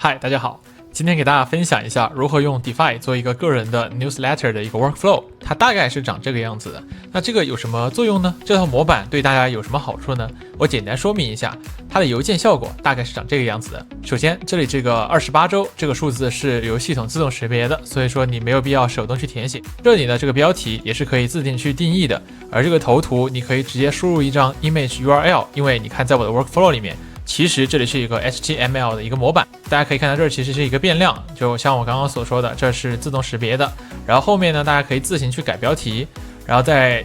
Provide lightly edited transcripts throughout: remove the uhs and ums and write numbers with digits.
嗨，大家好，今天给大家分享一下如何用 Defy 做一个个人的 newsletter 的一个 workflow， 它大概是长这个样子的。那这个有什么作用呢？这套模板对大家有什么好处呢？我简单说明一下，它的邮件效果大概是长这个样子的。首先，这里这个28周这个数字是由系统自动识别的，所以说你没有必要手动去填写。这里呢，这个标题也是可以自定去定义的，而这个头图你可以直接输入一张 image URL， 因为你看在我的 workflow 里面。其实这里是一个 HTML 的一个模板，大家可以看到这儿其实是一个变量，就像我刚刚所说的，这是自动识别的。然后后面呢，大家可以自行去改标题，然后再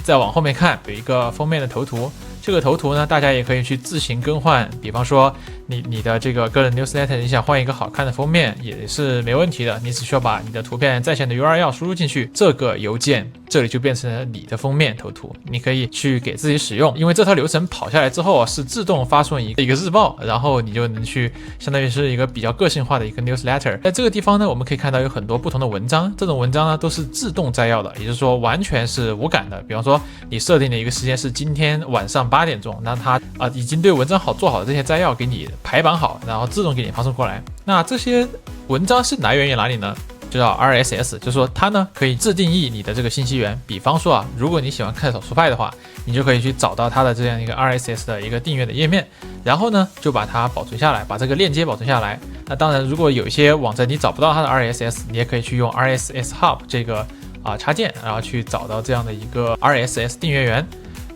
往后面看，有一个封面的头图。这个头图呢，大家也可以去自行更换，比方说你的这个个人 newsletter， 你想换一个好看的封面也是没问题的，你只需要把你的图片在线的 URL 输入进去，这个邮件这里就变成了你的封面头图，你可以去给自己使用。因为这套流程跑下来之后是自动发送一个日报，然后你就能去相当于是一个比较个性化的一个 newsletter。在这个地方呢，我们可以看到有很多不同的文章，这种文章呢都是自动摘要的，也就是说完全是无感的。比方说你设定的一个时间是今天晚上8点钟，那它已经对文章做好的这些摘要给你排版好，然后自动给你发送过来。那这些文章是来源于哪里呢？就叫 RSS， 就是说它呢可以自定义你的这个信息源。比方说如果你喜欢看少数派的话，你就可以去找到它的这样一个 RSS 的一个订阅的页面，然后呢就把它保存下来，把这个链接保存下来。那当然，如果有一些网站你找不到它的 RSS， 你也可以去用 RSS Hub 这个插件，然后去找到这样的一个 RSS 订阅源。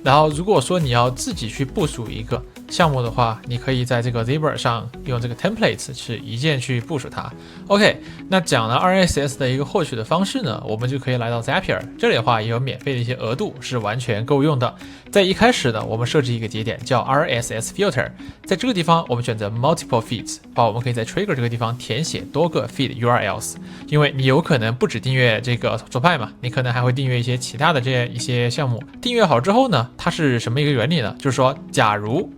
然后如果说你要自己去部署一个项目的话，你可以在这个 Zebra 上用这个 templates 去一键去部署它。OK， 那讲了 RSS 的一个获取的方式呢，我们就可以来到 Zapier， 这里的话也有免费的一些额度，是完全够用的。在一开始呢，我们设置一个节点叫 RSS filter， 在这个地方我们选择 multiple feeds， 我们可以在 trigger 这个地方填写多个 feed URLs， 因为你有可能不只订阅这个左派嘛，你可能还会订阅一些其他的这一些项目。订阅好之后呢，它是什么一个原理呢？就是说，假如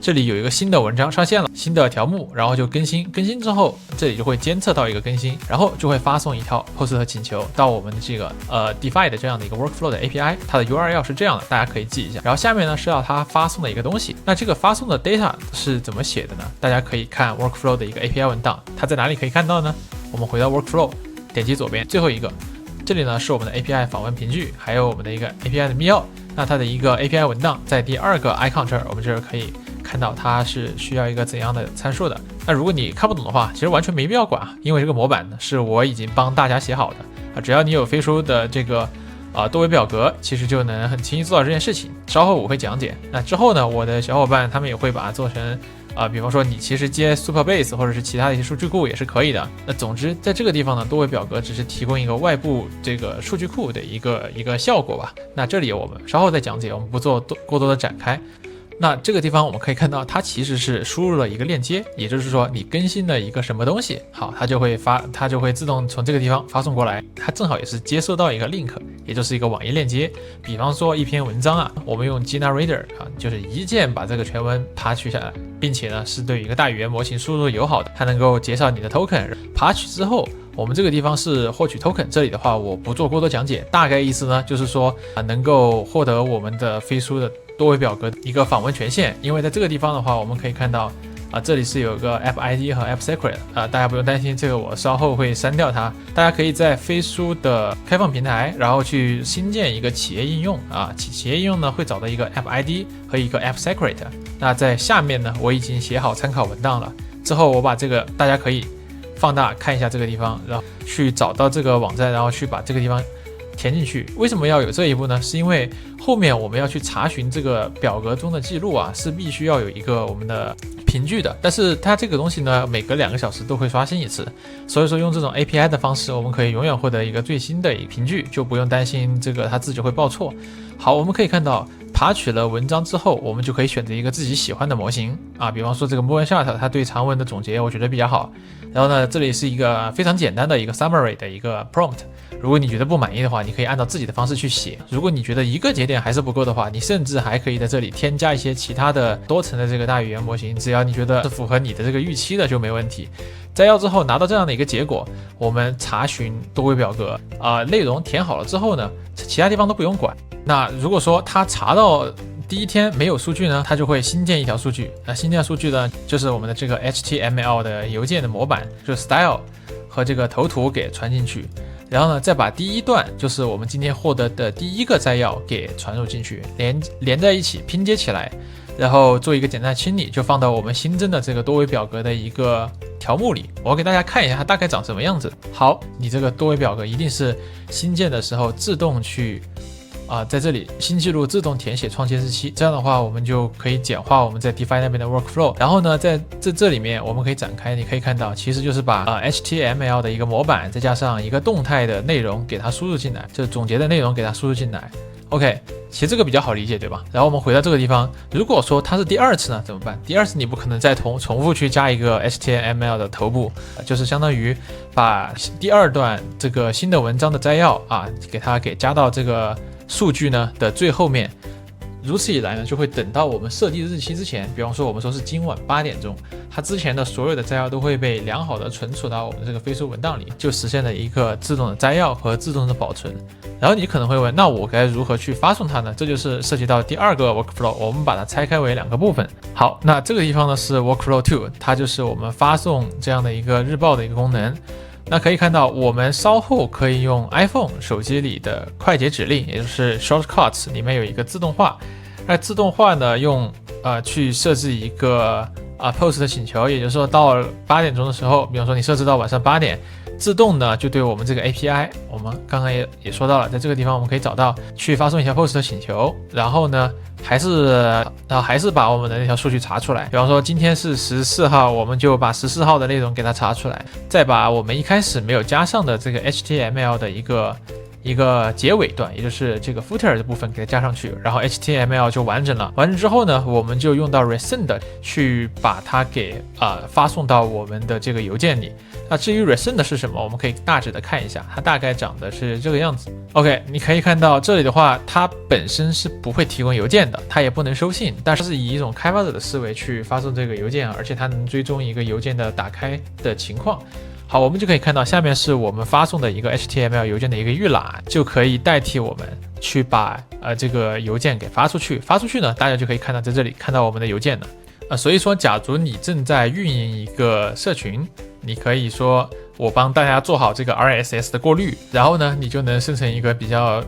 这里有一个新的文章上线了，新的条目，然后就更新之后，这里就会监测到一个更新，然后就会发送一条 post 和请求到我们的这个Defy 的这样的一个 workflow 的 API， 它的 URL 是这样的，大家可以记一下。然后下面呢是要它发送的一个东西，那这个发送的 data 是怎么写的呢？大家可以看 workflow 的一个 API 文档，它在哪里可以看到呢？我们回到 workflow， 点击左边最后一个，这里呢是我们的 API 访问凭据，还有我们的一个 API 的密钥。那它的一个 API 文档在第二个 icon 这儿，我们这儿可以看到它是需要一个怎样的参数的。那如果你看不懂的话，其实完全没必要管，因为这个模板呢是我已经帮大家写好的只要你有飞书的这个多维表格，其实就能很轻易做到这件事情。稍后我会讲解。那之后呢，我的小伙伴他们也会把它做成比方说你其实接 Supabase 或者是其他的一些数据库也是可以的。那总之在这个地方呢，多维表格只是提供一个外部这个数据库的一个效果吧。那这里我们稍后再讲解，我们不做过多的展开。那这个地方我们可以看到，它其实是输入了一个链接，也就是说你更新了一个什么东西，好，它就会自动从这个地方发送过来。它正好也是接收到一个 link， 也就是一个网页链接。比方说一篇文章我们用 Gina Reader 就是一键把这个全文爬取下来，并且呢是对于一个大语言模型输入友好的，它能够减少你的 token。爬取之后，我们这个地方是获取 token， 这里的话我不做过多讲解，大概意思呢就是说能够获得我们的飞书的多维表格一个访问权限。因为在这个地方的话，我们可以看到这里是有个 app ID 和 app secret 大家不用担心，这个我稍后会删掉它。大家可以在飞书的开放平台，然后去新建一个企业应用企业应用呢会找到一个 app ID 和一个 app secret。那在下面呢，我已经写好参考文档了，之后我把这个大家可以放大看一下这个地方，然后去找到这个网站，然后去把这个地方填进去。为什么要有这一步呢？是因为后面我们要去查询这个表格中的记录是必须要有一个我们的凭据的，但是它这个东西呢每隔2个小时都会刷新一次，所以说用这种 API 的方式，我们可以永远获得一个最新的一个凭据，就不用担心这个它自己会报错。好，我们可以看到爬取了文章之后，我们就可以选择一个自己喜欢的模型比方说这个 Moonshot 它对长文的总结我觉得比较好。然后呢，这里是一个非常简单的一个 summary 的一个 prompt， 如果你觉得不满意的话，你可以按照自己的方式去写。如果你觉得一个节点还是不够的话，你甚至还可以在这里添加一些其他的多层的这个大语言模型，只要你觉得是符合你的这个预期的就没问题。摘要之后拿到这样的一个结果，我们查询多维表格内容填好了之后呢，其他地方都不用管。那如果说他查到第一天没有数据呢，它就会新建一条数据。那新建数据呢，就是我们的这个 HTML 的邮件的模板，就是 style 和这个头图给传进去。然后呢，再把第一段，就是我们今天获得的第一个摘要给传入进去，连在一起拼接起来，然后做一个简单的清理，就放到我们新增的这个多维表格的一个条目里。我给大家看一下它大概长什么样子。好，你这个多维表格一定是新建的时候自动去在这里新记录自动填写创建日期，这样的话我们就可以简化我们在 DeFi 那边的 workflow。然后呢，在这里面我们可以展开，你可以看到其实就是把HTML 的一个模板再加上一个动态的内容给它输入进来，就是总结的内容给它输入进来。OK， 其实这个比较好理解，对吧？然后我们回到这个地方，如果说它是第二次呢，怎么办？第二次你不可能再重复去加一个 HTML 的头部，就是相当于把第二段这个新的文章的摘要给它加到这个数据呢的最后面。如此以来呢，就会等到我们设定日期之前，比方说我们说是今晚8点钟，它之前的所有的摘要都会被良好的存储到我们这个飞书文档里，就实现了一个自动的摘要和自动的保存。然后你可能会问，那我该如何去发送它呢？这就是涉及到第二个 workflow， 我们把它拆开为2个部分。好，那这个地方呢是 workflow 2，它就是我们发送这样的一个日报的一个功能。那可以看到，我们稍后可以用 iPhone 手机里的快捷指令，也就是 Shortcuts 里面有一个自动化。那自动化呢，用去设置一个post 的请求，也就是说到8点钟的时候，比方说你设置到晚上8点，自动呢就对我们这个 API， 我们刚刚也说到了，在这个地方我们可以找到去发送一下 post 的请求，然后呢还是把我们的那条数据查出来。比方说今天是14号，我们就把14号的内容给它查出来，再把我们一开始没有加上的这个 HTML 的一个结尾段，也就是这个 footer 的部分给它加上去，然后 HTML 就完整了。完整之后呢，我们就用到 resend 去把它给发送到我们的这个邮件里。那至于 resend 是什么，我们可以大致的看一下，它大概长的是这个样子。OK， 你可以看到这里的话，它本身是不会提供邮件的，它也不能收信，但是以一种开发者的思维去发送这个邮件，而且它能追踪一个邮件的打开的情况。好，我们就可以看到下面是我们发送的一个 HTML 邮件的一个预览，就可以代替我们去把这个邮件给发出去。发出去呢，大家就可以看到在这里看到我们的邮件了。所以说，假如你正在运营一个社群，你可以说我帮大家做好这个 RSS 的过滤，然后呢，你就能生成一个比较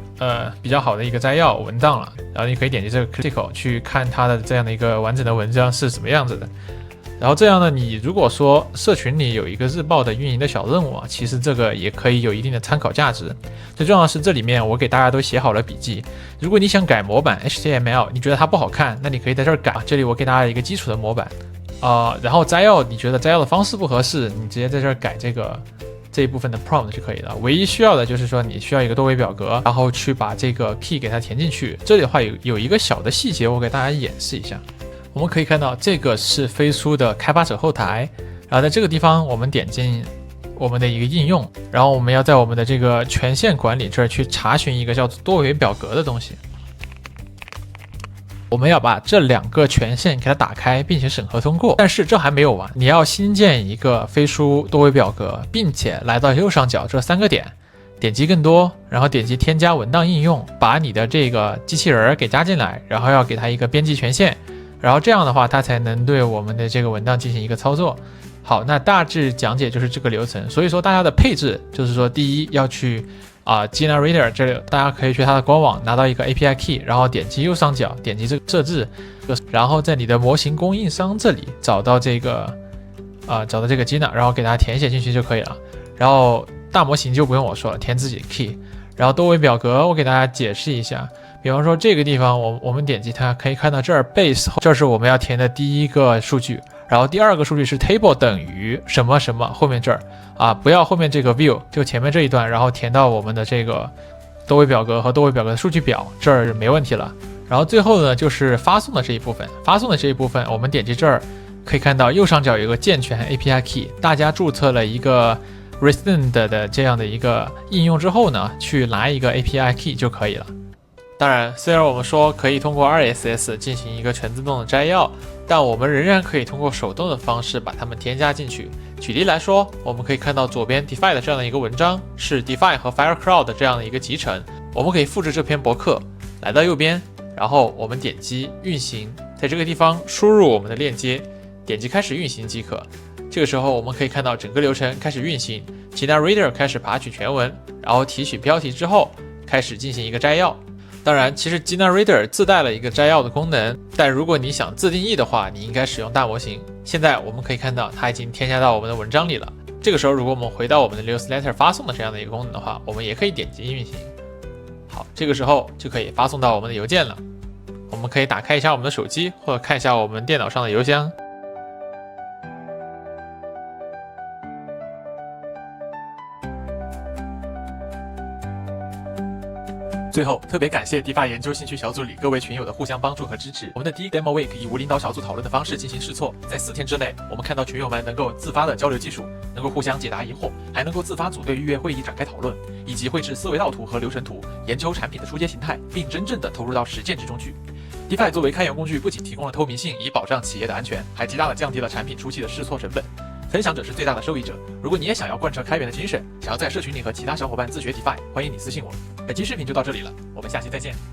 好的一个摘要文档了。然后你可以点击这个 critical 去看它的这样的一个完整的文章是什么样子的。然后这样呢，你如果说社群里有一个日报的运营的小任务其实这个也可以有一定的参考价值。最重要的是，这里面我给大家都写好了笔记。如果你想改模板 HTML， 你觉得它不好看，那你可以在这儿改。这里我给大家一个基础的模板然后摘要，你觉得摘要的方式不合适，你直接在这儿改这一部分的 prompt 就可以了。唯一需要的就是说，你需要一个多维表格，然后去把这个 key 给它填进去。这里的话有一个小的细节，我给大家演示一下。我们可以看到，这个是飞书的开发者后台，然后在这个地方我们点进我们的一个应用，然后我们要在我们的这个权限管理这儿去查询一个叫做多维表格的东西。我们要把这2个权限给它打开，并且审核通过。但是这还没有完，你要新建一个飞书多维表格，并且来到右上角这3个点，点击更多，然后点击添加文档应用，把你的这个机器人给加进来，然后要给它一个编辑权限。然后这样的话，它才能对我们的这个文档进行一个操作。好，那大致讲解就是这个流程。所以说大家的配置就是说，第一要去Generator 这里，大家可以去它的官网拿到一个 API key， 然后点击右上角，点击这个设置，然后在你的模型供应商这里找到这个Gina， 然后给它填写进去就可以了。然后大模型就不用我说了，填自己的 key。然后多维表格我给大家解释一下。比方说这个地方我们点击它，可以看到这儿 base， 这是我们要填的第一个数据，然后第2个数据是 table 等于什么什么，后面这儿不要后面这个 view， 就前面这一段，然后填到我们的这个多维表格和多维表格的数据表，这儿没问题了。然后最后呢就是发送的这一部分，我们点击这儿可以看到右上角有个健全 API key， 大家注册了一个 resend 的这样的一个应用之后呢，去拿一个 API key 就可以了。当然，虽然我们说可以通过 RSS 进行一个全自动的摘要，但我们仍然可以通过手动的方式把它们添加进去。举例来说，我们可以看到左边 DeFi 的这样的一个文章，是 DeFi 和 Firecrowd 这样的一个集成。我们可以复制这篇博客，来到右边，然后我们点击运行，在这个地方输入我们的链接，点击开始运行即可。这个时候我们可以看到整个流程开始运行 ，Gina Reader 开始爬取全文，然后提取标题之后开始进行一个摘要。当然，其实 Gina Reader 自带了一个摘要的功能，但如果你想自定义的话，你应该使用大模型。现在我们可以看到它已经添加到我们的文章里了。这个时候，如果我们回到我们的 Newsletter 发送的这样的一个功能的话，我们也可以点击运行。好，这个时候就可以发送到我们的邮件了。我们可以打开一下我们的手机，或者看一下我们电脑上的邮箱。最后，特别感谢 DeFi 研究兴趣小组里各位群友的互相帮助和支持。我们的第一 Demo Week 以无领导小组讨论的方式进行试错，在4天之内，我们看到群友们能够自发的交流技术，能够互相解答疑惑，还能够自发组队预约会议展开讨论，以及绘制思维道图和流程图，研究产品的出街形态，并真正的投入到实践之中去。DeFi 作为开源工具，不仅提供了透明性以保障企业的安全，还极大的降低了产品初期的试错成本。分享者是最大的受益者。如果你也想要贯彻开源的精神，想要在社群里和其他小伙伴自学 DeFi，欢迎你私信我。本期视频就到这里了，我们下期再见。